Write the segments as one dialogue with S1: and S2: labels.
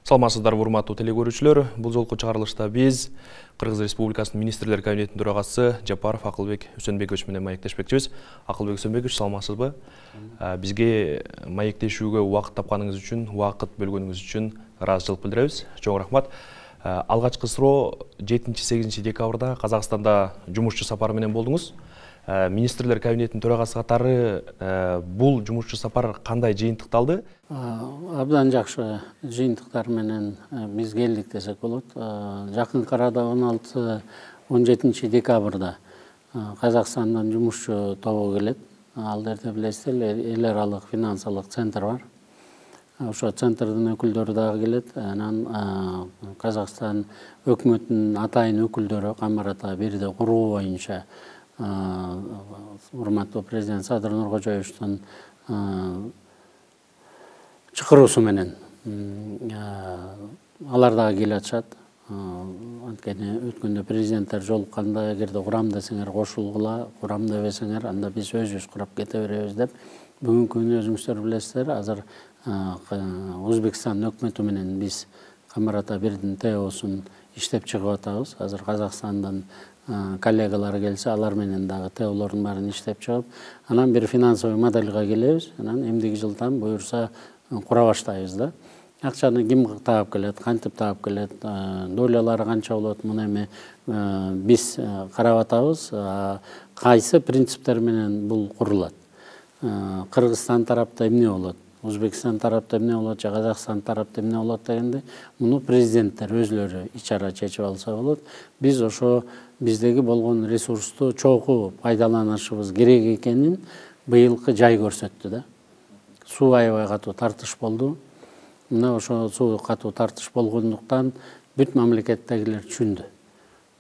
S1: Саламатсыздар, урматтуу телекөрүүчүлөр. Бул жолку чыгарылышта биз Кыргыз Республикасынын министрлер кабинетинин төрагасы Жапаров Акылбек Үсөнбекович менен маектешпекчибиз. Акылбек Үсөнбекович, саламатсызбы? Бизге маектешүүгө убакыт тапканыңыз үчүн, убакыт бөлгөнүңүз үчүн ыраазычылык билдиребиз. Чоң рахмат. Алгачкы суроо 7-8 декабрда Казакстанда жумушчу сапары менен болдуңуз. Министрлер кабинетинин төрагасы катары бул жумушчу сапар кандай жыйынтыкталды?
S2: Абдан жакшы жыйынтыктар менен биз келдик десек болот. Жакынкы арада 16-17 декабрда Казакстандан жумушчу тобу келет. Ал жерде билесиздер, эл аралык финансылык центр бар. Ошо центрдин өкүлдөрү дагы келет. Анан Казакстан өкмөтүнүн атайын өкүлдөрү Камарата бирде куруу боюнча урматтуу президент Садыр Нуркожоевичтин чакыруусу менен алар дагы келе атышат. Анткени өткөндө президенттер жолукканда эгерде курам десеңер кошулгула, курам дебесеңер анда биз өзүбүз курап кете беребиз деп. Бүгүнкү күнү өзүңүздөр билесиздер, азыр Өзбекстан өкмөтү менен биз Камарата бирдин ТОсун иштеп чыгып атабыз. Азыр Казакстандан коллегалар келсе, алар менен дагы ТОлордун баарын иштеп чыгып, анан бир финансовый модельге келебиз. Анан эмдиги жылдан буюрса кура баштайбыз да. Акчаны ким таап келет, кантип таап келет, долялары канча болот, муну эми биз карап атабыз. Кайсы принциптер менен бул курулат? Кыргызстан тарапта эмне болот? Өзбекстан тарапта эмне болот, же Казакстан тарапта эмне болот дегенде, муну президенттер өзлөрү ичара чечип алса болот. Биз ошо биздеги болгон ресурсту чогуу пайдаланышыбыз керек экенин быйылкы жай көрсөттү да. Суу аябай катуу тартыш болду. Мына ошо суу катуу тартыш болгондуктан бүт мамлекеттегилер түшүндү.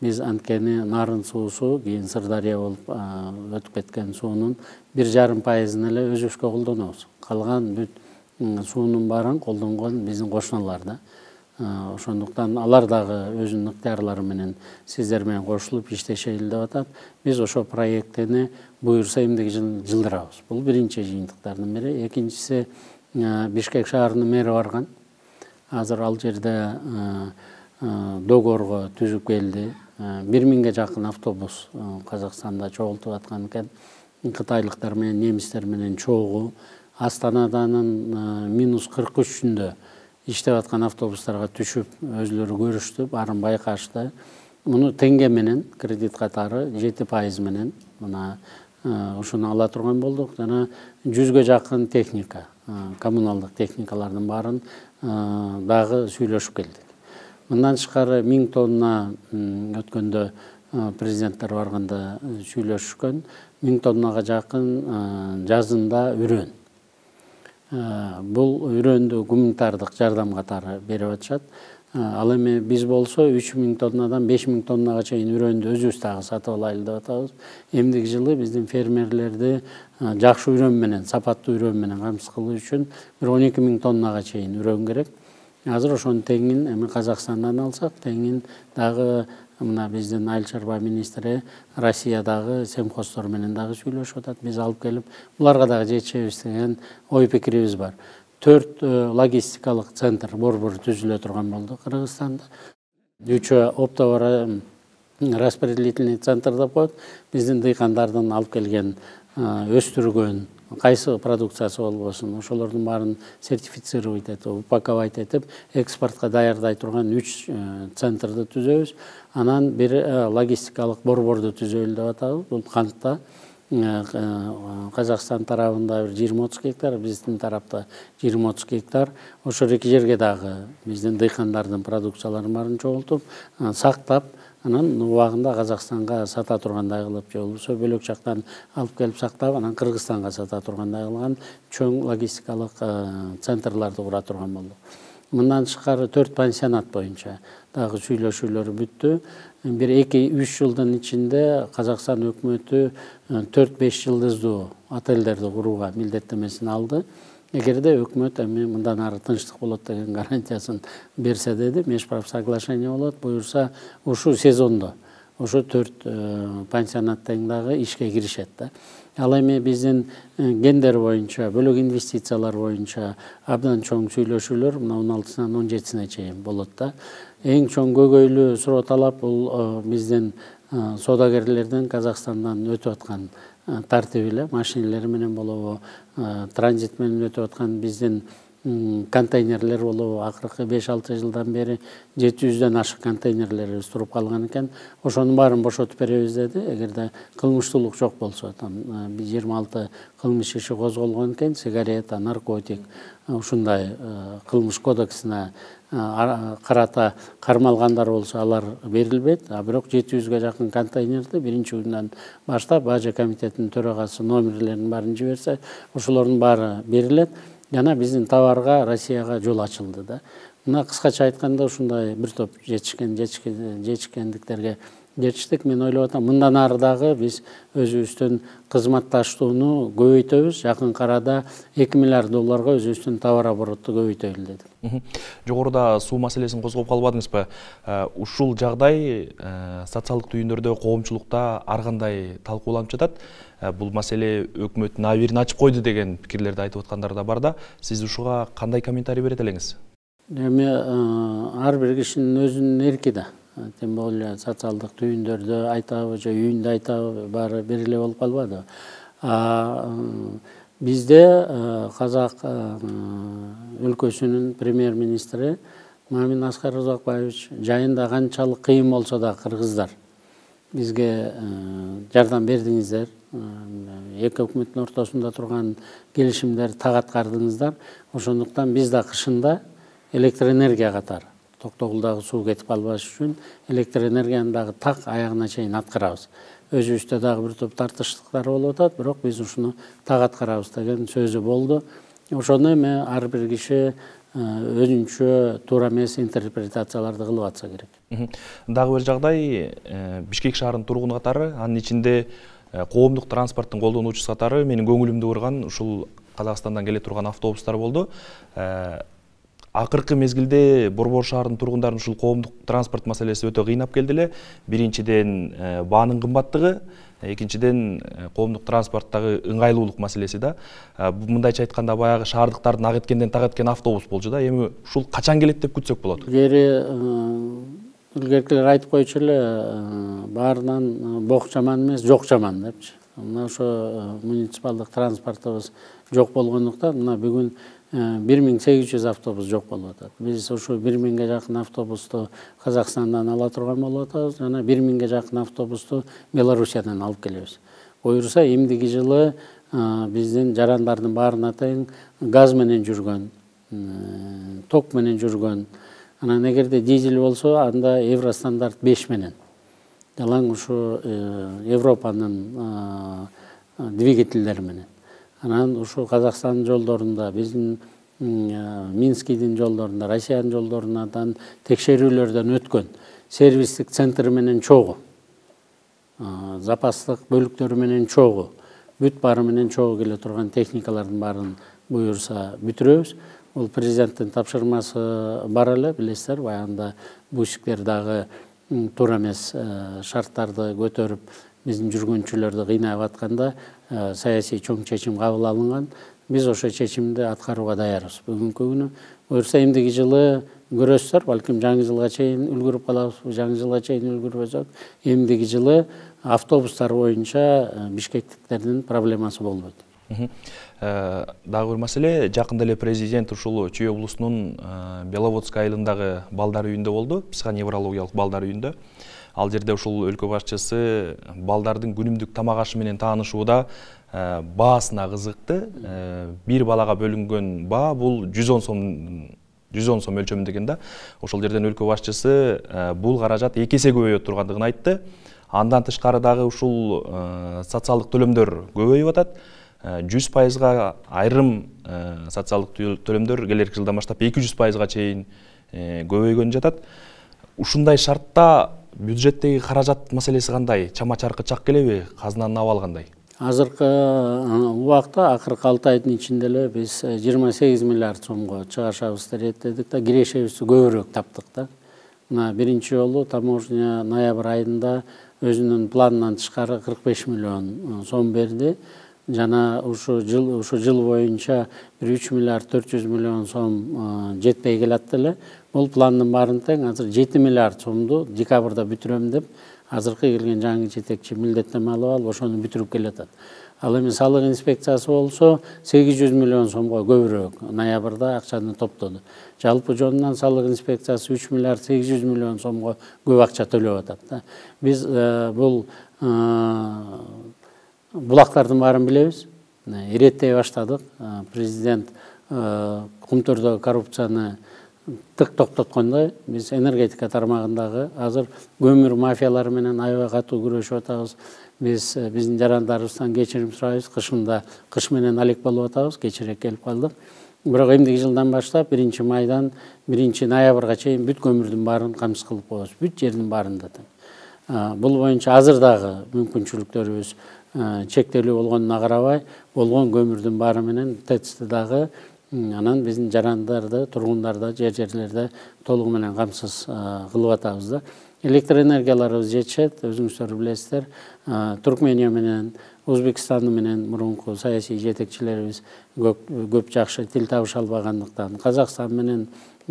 S2: Биз анткени нарын суусу, кийин Сырдария болуп өтүп кеткен суунун 1,5% эле өзүбүзгө колдонобуз. Калган бүт суунун баарын колдонгон биздин кошуналар да. Ошондуктан алар дагы өзүнүн ыктыярлары менен сиздер менен кошулуп иштешели деп атат. Биз ошо проекттени буюрса эмдиги жылдырабыз. Бул биринчи жыйынтыктардын бири. Экинчиси, Бишкек шаарынын мэри барган. Азыр ал жерде договорго түзүп келди. 1000ге жакын автобус Казакстанда чогултуп аткан экен. Кытайлыктар менен, немистер менен чогуу. Астанаданын -43-үндө иштеп аткан автобустарга түшүп, өзлөрү көрүштү, баарын байкашты. Муну теңге менен, кредит катары 7% менен мына ушуну ала турган болдук. Жана 100ге жакын техника, коммуналдык техникалардын баарын дагы сүйлөшүп келдик. Мындан тышкары 1000 тонна өткөндө президенттер барганда сүйлөшүшкөн, 1000 тоннага жакын жазында үрөн. Бул үрөндү гуманитардык жардам катары берип атышат. Ал эми биз болсо 3000 тоннадан 5000 тоннага чейин үрөндү өзүбүз дагы сатып алайлы деп атабыз. Эмдиги жылы биздин фермерлерди жакшы үрөн менен, сапаттуу үрөн менен камсыз кылуу үчүн бир 12000 тоннага чейин үрөн керек. Азыр ошонун теңин эми Казакстандан алсак, теңин дагы мына биздин Айыл чарба министри Россиядагы семхоздор менен дагы сүйлөшүп атат. Биз алып келип, буларга дагы жетишебиз деген ой пикирибиз бар. 4 логистикалык центр борбор түзүлө турган болду Кыргызстанда. 3 оптовый распределительный центр деп коет. Биздин дыйкандардын алып келген өстүргөн кайсы продукциясы болбосун, ошолордун баарын сертифицировать этип, упаковать этип, экспортко даярдай турган 3 центрди түзөбүз. Анан бир логистикалык борборду түзөлү деп атабыз. Бул кантта Казакстан тарабында 20-30 гектар, биздин тарапта 20-30 гектар. Ошол эки жерге дагы биздин дыйкандардын продукцияларын баарын чогултуп, сактап, анан убагында Казакстанга сата тургандай кылып, же болбосо бөлөк жактан алып келип сактап, анан Кыргызстанга сата тургандай кылган чоң логистикалык центрларды кура турган болдук. Мындан тышкары 4 пансионат боюнча дагы сүйлөшүүлөр бүттү. Бир 2-3 жылдын ичинде Казакстан өкмөтү 4-5 жылдыздуу отелдерди курууга милдеттемесин алды. Эгерде өкмөт эми мындан ары тынчтык болот деген гарантиясын берсе деди, межправ соглашение болот, буюрса ушул сезондо ошо 4 пансионаттан дагы ишке киришет да. Ал эми биздин гендер боюнча, бөлөк инвестициялар боюнча абдан чоң сүйлөшүүлөр мына 16-сынан 17-сине чейин болот да. Эң чоң көйгөйлүү суроо талап бул биздин соодагерлердин Казакстандан өтүп аткан тартиби эле, машинелери менен болобу, транзит менен өтүп аткан биздин контейнерлер болобу. Акыркы 5-6 жылдан бери 700дөн ашык контейнерлерибиз туруп калган экен. Ошонун баарын бошотуп беребиз деди. Эгерде кылмыштуулук жок болсо, 26 кылмыш иши козголгон экен, сигарета, наркотик, ушундай кылмыш кодексине карата кармалгандар болсо алар берилбейт. А бирок 700ге жакын контейнерди биринчи күндөн баштап Бажа комитетинин төрагасы номерлерин баарын жиберсе, ошолордун баары берилет. Жана биздин товарга Россияга жол ачылды да. Мына кыскача айтканда ушундай бир топ жетишкендиктерге жетиштик. Мен ойлоп атам, мындан ары дагы биз өзүбүздүн кызматташтууну көбөйтөбүз. Жакын арада $2 миллиард өзүбүздүн товар обороту көбөйтөлү дедик.
S1: Жогоруда суу маселесин козгоп калбадыңызбы? Ушул жагдай социалдык түйүндөрдө, коомчулукта ар кандай талкууланып жатат. Бул маселе өкмөттүн абийирин ачып койду деген пикирлерди айтып аткандар да бар да. Сиз ушуга кандай комментарий берет элеңиз?
S2: Эми ар бир кишинин өзүнүн эрки да. Тем более социалдык түйүндөрдө айтабы же үйүндө айтабы баары бир эле болуп калбады. Бизде Казак өлкөсүнүн премьер-министри Мамин Аскар Узакбаевич жайында канчалык кыйын болсо да кыргыздар бизге жардам бердиңиздер, эки өкмөттүн ортосунда турган келишимдерди так аткардыңыздар. Ошондуктан биз да кышында электр энергия катары Токтогулдагы суу кетип калбаш үчүн электр энергияны дагы так аягына чейин аткарабыз. Өзүбүздө дагы бир топ тартыштыктар болуп атат, бирок биз ушуну так аткарабыз деген сөзү болду. Ошону эми ар бир киши өзүнчө туура эмес интерпретацияларды кылып атса керек.
S1: Дагы бир жагдай, Бишкек шаарынын тургуну катары, анын ичинде коомдук транспорттун колдонуучусу катары менин көңүлүмдү бурган ушул Казакстандан келе турган автобустар болду. Акыркы мезгилде Борбор шаарынын тургундарын ушул коомдук транспорт маселеси өтө кыйнап келди эле. Биринчиден баанын кымбаттыгы, экинчиден коомдук транспорттагы ыңгайлуулук маселеси да. Мындайча айтканда баягы шаардыктардын ак эткенден так эткен автобус болчу да. Эми ушул качан келет деп күтсөк болот?
S2: Илгеркилер айтып койчу эле, баарынан бок жаман эмес, жок жаман депчи. Мына ошо муниципалдык транспортубуз жок болгондуктан мына бүгүн 1800 автобус жок болуп атат. Биз ошо 1000ге жакын автобусту Казакстандан ала турган болуп атабыз, жана 1000ге жакын автобусту Белоруссиядан алып келебиз. Буюрса эмдиги жылы биздин жарандардын баарына тең газ менен жүргөн, ток менен жүргөн, анан эгерде дизель болсо анда Евростандарт 5 менен. Жалаң ушу Европанын двигательдери менен. Анан ушул Казакстандын жолдорунда, биздин Минскидин жолдорунда, Россиянын жолдорунан текшерүүлөрдөн өткөн сервистик центри менен чогуу, запастык бөлүктөрү менен чогуу, бүт баары менен чогуу келе турган техникалардын баарын буюрса бүтүрөбүз. Бул президенттин тапшырмасы бар эле, билесиздер, баягында бусиктер дагы туура эмес шарттарды көтөрүп биздин жүргүнчүлөрдү кыйнап атканда саясий чоң чечим кабыл алынган. Биз ошо чечимди аткарууга даярбыз бүгүнкү күнү. Буюрса эмдиги жылы көрөсүздөр, балким жаңы жылга чейин үлгүрүп калабызбы, жаңы жылга чейин үлгүрбөсөк, эмдиги жылы автобустар боюнча бишкектиктердин проблемасы болбойт.
S1: Дагы бир маселе, жакында эле президент ушул Чүй облусунун Беловодск айылындагы балдар үйүндө болду, психоневрологиялык балдар үйүндө. Ал жерде ушул өлкө башчысы балдардын күнүмдүк тамак ашы менен таанышууда баасына кызыкты. Бир балага бөлүнгөн баа бул 110 сом өлчөмүндө экен да. Ошол жерден өлкө башчысы бул каражат 2 эсе көбөйөт тургандыгын айтты. Андан тышкары дагы ушул социалдык төлөмдөр көбөйүп атат. 100%-га айрым социалдык төлөмдөр келерки жылдан баштап 200%-га чейин көбөйгөн жатат. Ушундай шартта бюджеттеги каражат маселеси кандай? Чама чаркы чак келеби? Казынанын абалы кандай?
S2: Азыркы убакта акыркы 6 айдын ичинде эле биз 28 миллиард сомго чыгашабыз дедик да, кирешебизди көбүрөөк таптык да. Мына биринчи жолу таможня ноябрь айында өзүнүн планынан тышкары 45 миллион сом берди. Жана ушу жыл боюнча 3 миллиард 400 миллион сом жетпей келат эле. Бул пландын баарын тең азыр 7 миллиард сомду декабрда бүтүрөм деп азыркы келген жаңы жетекчи милдеттенме алып алып ошону бүтүрүп келатат. Ал эми салык инспекциясы болсо 800 миллион сомго көбүрөөк ноябрда акчаны топтоду. Жалпы жонунан салык инспекциясы 3 миллиард 800 миллион сомго көп акча төлөп атат. Биз бул булактардын баарын билебиз. Иреттей баштадык. Президент кумтөрдөгү коррупцияны тык токтоткондой, биз энергетика тармагындагы азыр көмүр мафиялары менен аябай катуу күрөшүп атабыз. Биз биздин жарандарыбыздан кечирим сурайбыз. Кышында кыш менен алек болуп атабыз, кечирээк келип калдык. Бирок эмдиги жылдан баштап 1-майдан 1-ноябрга чейин бүт көмүрдүн баарын камсыз кылып коебуз. Бүт жердин баарында. Бул боюнча азыр дагы мүмкүнчүлүктөрүбүз чектелүү болгонуна карабай, болгон көмүрдүн баары менен ТЭЦти дагы анан биздин жарандарды, тургундарды жерлерде толугу менен камсыз кылып атабыз да. Электр энергияларыбыз жетишет, өзүңүздөр билесиздер. Туркмения менен, Өзбекстан менен мурунку саясий жетекчилерибиз көп жакшы тил табыша албагандыктан, Казакстан менен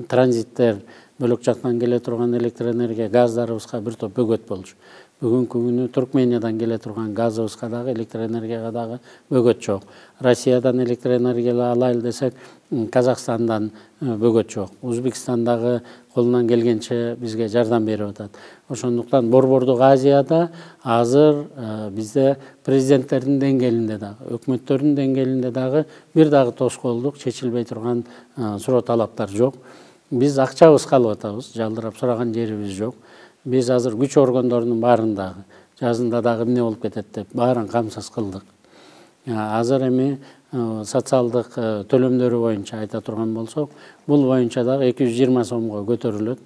S2: транзиттер бөлөк жактан келе турган электр энергия газдарыбызга бир топ бөгөт болчу. Бүгүнкү күнү Туркмениядан келе турган газыбызга дагы, электр энергияга дагы бөгөт жок. Россиядан электр энергия алайлы десек, Казакстандан бөгөт жок. Өзбекстандагы колунан келгенче бизге жардам берип атат. Ошондуктан Борбордук Азияда азыр бизде президенттердин деңгээлинде дагы, өкмөттөрдүн деңгээлинде дагы бир дагы тоскоолдук, чечилбей турган суроо талаптар жок. Биз акчабызга алып атабыз, жалдырап сураган жерибиз жок. Биз азыр күч органдорунун баарындагы жазында дагы эмне болуп кетет деп баарын камсыз кылдык. Азыр эми социалдык төлөмдөрү боюнча айта турган болсок, бул боюнча дагы 220 сомго көтөрүлөт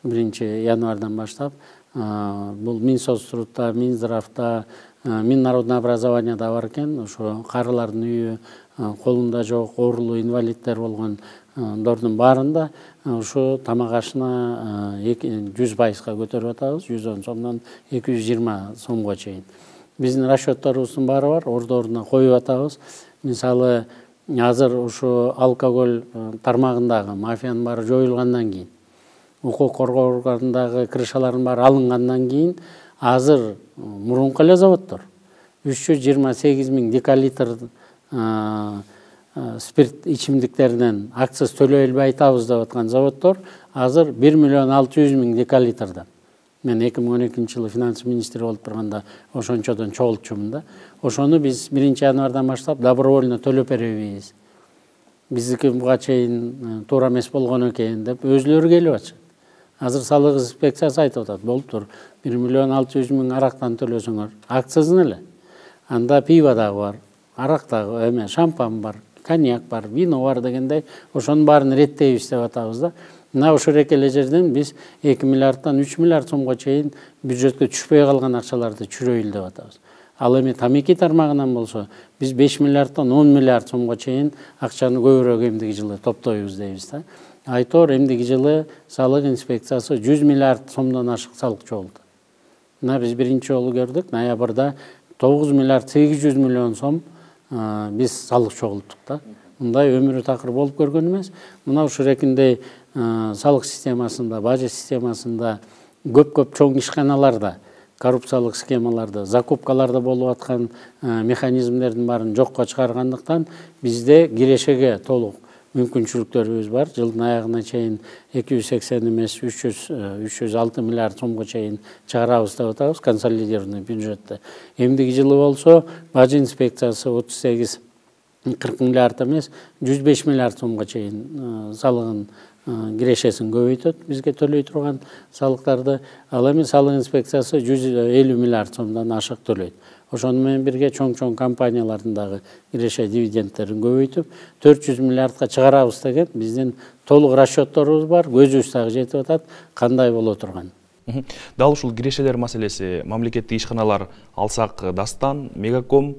S2: 1-январдан баштап. Бул Минсоцтрудта, Минздравта, Миннародное образованияда бар экен. Ошо карылардын үйү, колунда жок, оорулуу инвалидтер болгондордун баарында ушу тамак ашына 100%га көтөрүп атабыз. 110 сомдон 220 сомго чейин. Биздин расчетторубуздун баары бар, ордоруна коюп атабыз. Мисалы, азыр ушу алкоголь тармагындагы мафиянын баары жоюлгандан кийин, укук коргоо органдарындагы крышалардын баары алынгандан кийин, азыр мурунку эле заводдор 328 000 декалитр спирт ичимдиктеринен акциз төлөй элбей айтабыз деп аткан заводдор азыр 1 600 000 декалитрдан. Мен 2012 жылы финанс министри болуп турганда ошончодон чогултчумун да. Ошону биз 1-январдан баштап добровольно төлөп беребиз. Биздики буга чейин туура эмес болгон экен деп өзүлөрү келип атышат. Азыр салык инспекциясы айтып атат, болуптур. 1 600 000 арактан төлөсөңөр, акцизин эле. Анда пиво дагы бар, арак дагы, эме, шампан бар, коньяк бар, вино бар дегендей, ошонун баарын реттейбиз деп атабыз да. Мына ошол эле жерден биз 2 миллиарддан 3 миллиард сомго чейин бюджетке түшпөй калган акчаларды чүрөйлү деп атабыз. Ал эми тамеки тармагынан болсо, биз 5 миллиарддан 10 миллиард сомго чейин акчаны көбүрөөк эмдиги жылы топтойбуз дейбиз да. Айтор эмдиги жылы салык инспекциясы 100 миллиард сомдон ашык салык чогулду. Мына биз биринчи жолу көрдүк, ноябрда 9 миллиард 800 миллион сом биз салык чогулттук да. Мындай өмүрү такыр болуп көргөн эмес. Мына ушул экиндей салык системасында, бажа системасында көп чоң ишканаларда коррупциялык схемаларды, закупкаларда болуп аткан механизмдердин баарын жокко чыгаргандыктан бизде кирешеге толук мүмкүнчүлүктөрүбүз бар. Жылдын аягына чейин 280 эмес 306 миллиард сомго чейин чыгарабыз деп атабыз консолидированный бюджетте. Эмдиги жылы болсо бажа инспекциясы 38-40 миллиард эмес 105 миллиард сомго чейин салыгын кирешесин көбөйтөт, бизге төлөй турган салыктарды. Ал эми салык инспекциясы 150 миллиард сомдон ашык төлөйт. Ошону менен бирге чоң компаниялардын дагы киреше дивидендтерин көбөйтүп 400 миллиардга чыгарабыз деген биздин толук расчетторубуз бар, көзүбүз дагы жетип атат кандай боло турган.
S1: Дал ушул кирешелер маселеси, мамлекеттик ишканалар алсак Дастан, Мегаком,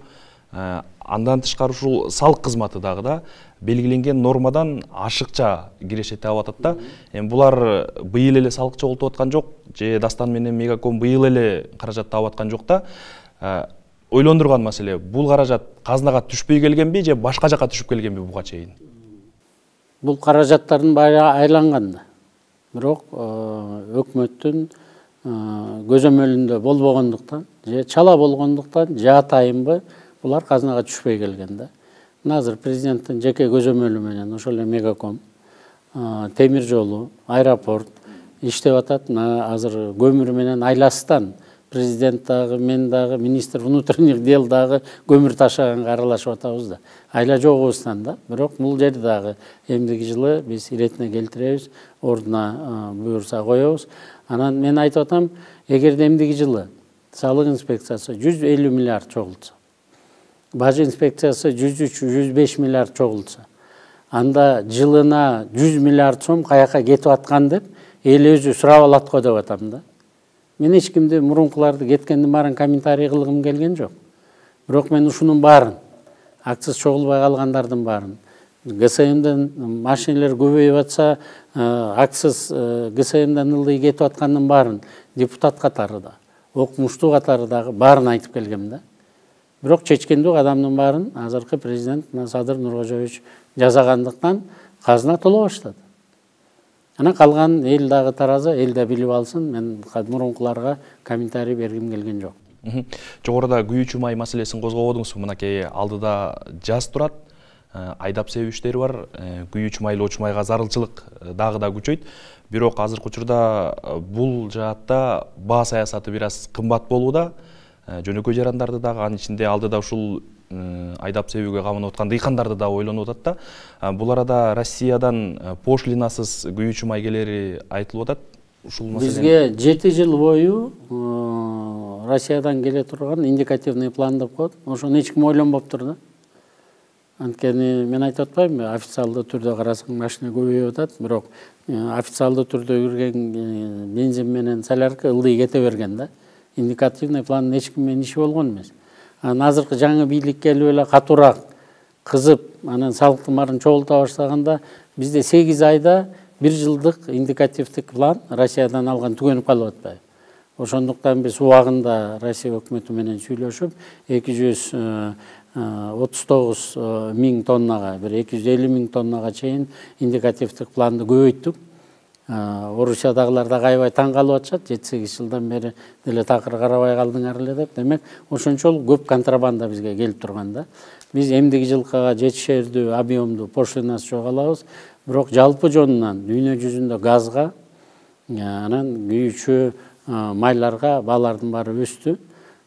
S1: Андан тышкары ушул салык кызматы дагы да белгиленген нормадан ашыкча кирешет деп атат да. Эми булар быйыл эле салык чогултуп аткан жок, же Дастан менен Мегаком быйыл эле каражат таап аткан жок да. Ойлондурган маселе, бул каражат казынага түшпөй келгенби же башка жака түшүп келгенби буга чейин?
S2: Бул каражаттардын баары айланган да. Бирок өкмөттүн көзөмөлүндө болбогондуктан, же чала болгондуктан, же атайынбы булар казынага түшпөй келген да. Азыр президенттин жеке көзөмөлү менен ошол эле Мегаком, темир жолу, аэропорт иштеп атат. Азыр көмүр менен айластан президент дагы, мен дагы, министр внутренних дел дагы көмүр ташаганга аралашып атабыз да. Айла жогубуздан да. Бирок бул жерди дагы эмдиги жылы биз иретине келтиребиз, ордуна буюрса коебуз. Анан мен айтып атам, эгерде эмдиги жылы салык инспекциясы 150 миллиард чогултса, бажы инспекциясы 103-105 миллиард чогултса, анда жылына 100 миллиард сом каяка кетип аткан деп эл өзү сурап алат го деп атам да. Мен эч кимди мурункуларды кеткендин баарын комментарий кылгым келген жок. Бирок мен ушунун баарын, акциз чогулбай калгандардын баарын, ГСМден машинелер көбөйүп атса, акциз ГСМден ылдый кетип аткандын баарын депутат катары да, окумуштуу катары дагы баарын айтып келгем да. Бирок чечкендүү адамдын баарын азыркы президент Садыр Нуркожоевич жазагандыктан казына толо баштады. Ана калган эл дагы тараза, эл да билип алсын, мен мурункуларга комментарий бергим келген жок.
S1: Жогоруда күйүүчү май маселесин козгободуңуз. Мынакей алдыда жаз турат, айдап себүү иштери бар, күйүүчү майлоочу майга зарылчылык дагы да күчөйт. Бирок азыркы учурда бул жаатта баа саясаты бир аз кымбат болууда. Жөнөкөй жарандарды дагы, анын ичинде алдыда ушул айдап себүүгө камынып аткан дыйкандарды да ойлонуп атат да. Бул арада Россиядан пошлинасыз күйүүчү май келери айтылып атат. Ушул
S2: маселе бизге 7 жыл бою Россиядан келе турган индикативный план деп коет. Ошону эч ким ойлонбоптур да. Анткени мен айтып атпаймынбы, официалдуу түрдө карасаң машина көбөйүп атат, бирок официалдуу түрдө кирген бензин менен солярка ылдый кете берген да. Индикативный план эч ким менен иши болгон эмес. Азыркы жаңы бийлик келип эле катуураак кызып, анан салыктын баарын чогулта баштаганда бизде 8 айда 1 жылдык индикативдик план Россиядан алган түгөнүп калып атпайбы. Ошондуктан биз убагында Россия өкмөтү менен сүйлөшүп 239 миң тоннага, 250 миң тоннага чейин индикативдик планды көбөйттүк. Орусиядагылар да аябай таң калып атышат, 7-8 жылдан бери деле такыр карабай калдыңар эле деп. Демек, ошончол көп контрабанда бизге келип турган да. Биз эмдиги жылкыга жетишердүү объемдуу пошлинасы жок алабыз. Бирок жалпы жонунан дүйнө жүзүндө газга, анан күйүүчү майларга баалардын баары өстү.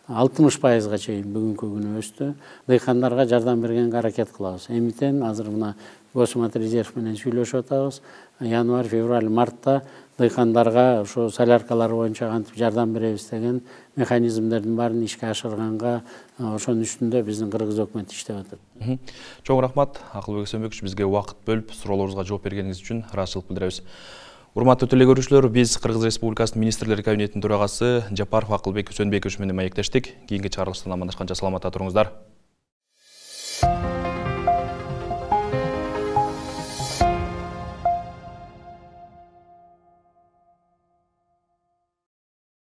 S2: 60%га чейин бүгүнкү күнү өстү. Дыйкандарга жардам бергенге аракет кылабыз. Эмитен азыр мына Госмат резерв менен сүйлөшүп атабыз. Январь, февраль, мартта дыйкандарга ошо соляркалар боюнча кантип жардам беребиз деген механизмдердин баарын ишке ашырганга ошонун үстүндө биздин кыргыз өкмөтү иштеп атат.
S1: Чоң рахмат, Акылбек Өсөнбекович, бизге убакыт бөлүп суроолорубузга жооп бергениңиз үчүн ыраазычылык билдиребиз. Урматтуу теле көрүүчүлөр, биз Кыргыз Республикасынын министрлер кабинетинин төрагасы Жапаров Акылбек Өсөнбекович менен маектештик. Кийинки чыгарылыштан амандашканча саламатта туруңуздар.